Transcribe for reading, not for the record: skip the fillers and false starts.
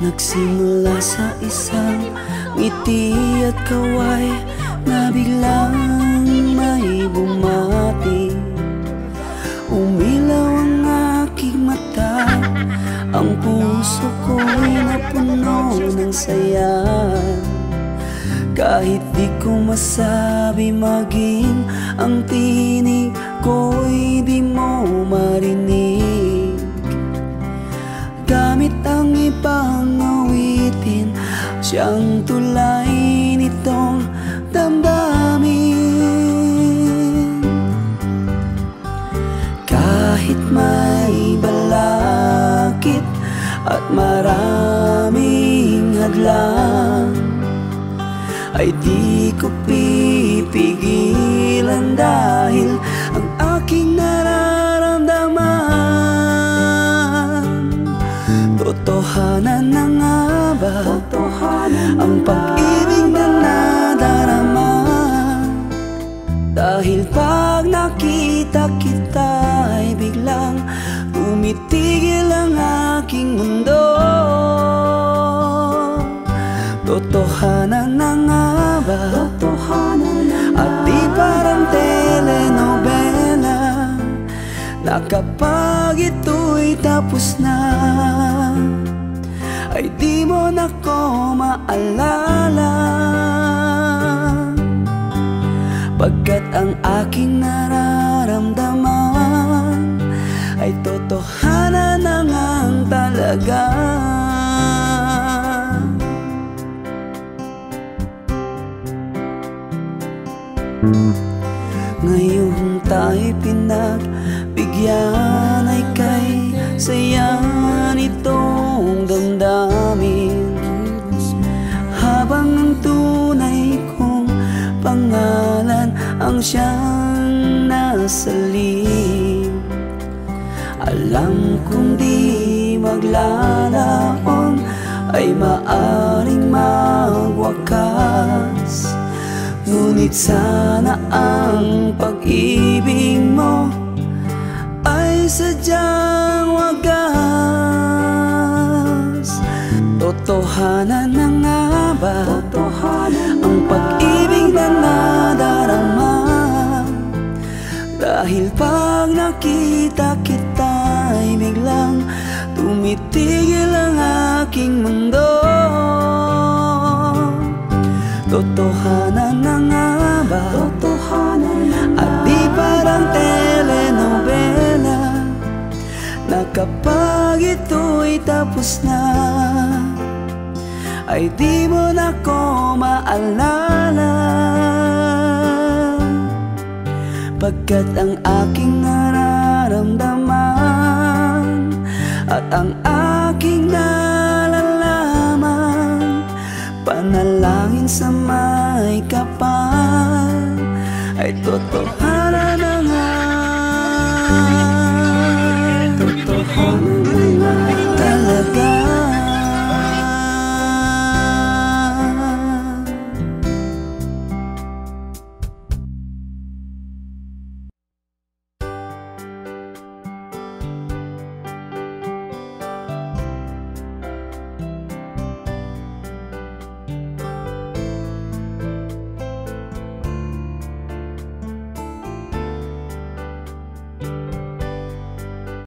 Nagsimula sa isang ngiti at kaway na biglang may bumati. Umilaw ang aking mata, ang puso ko'y napuno ng saya. Kahit di ko masabi maging ang tinig ko'y di mo marinig. Gamit ang ibang awitin, siyang tulay nitong damdamin. Kahit may balakid at maraming hadlang, ay di ko pipigilan dahil ang aking nararamdaman. Totohanan na nga ba ang pag-ibig na nadarama? Dahil pag nakita kita ay biglang tumitigil ang aking mundo. Totohanan na nga ba? At di parang telenovela na kapag ito'y tapos na ay di mo na ko maalala. Pagkat ang aking nararamdaman ay totohanan na ngang talaga. Ngayong tayo'y pinagbigyan ay kay saya nitong damdamin. Habang ang tunay kong pangalan ang siyang nasa liim, alam kong di maglalaon ay maaring magwakas. Ngunit sana ang pag-ibig mo ay sadyang wagas. Totohanan na nga ba ang pag-ibig na nadarama? Dahil pag nakita kita ay biglang tumitigil ang aking mundo. Totohanan na nga ba? At di parang telenovela na kapag ito'y tapos na ay di mo na ko maalala. Pagkat ang aking nararamdaman at ang aking nalalaman, panalangin sa may kapal ay totoo.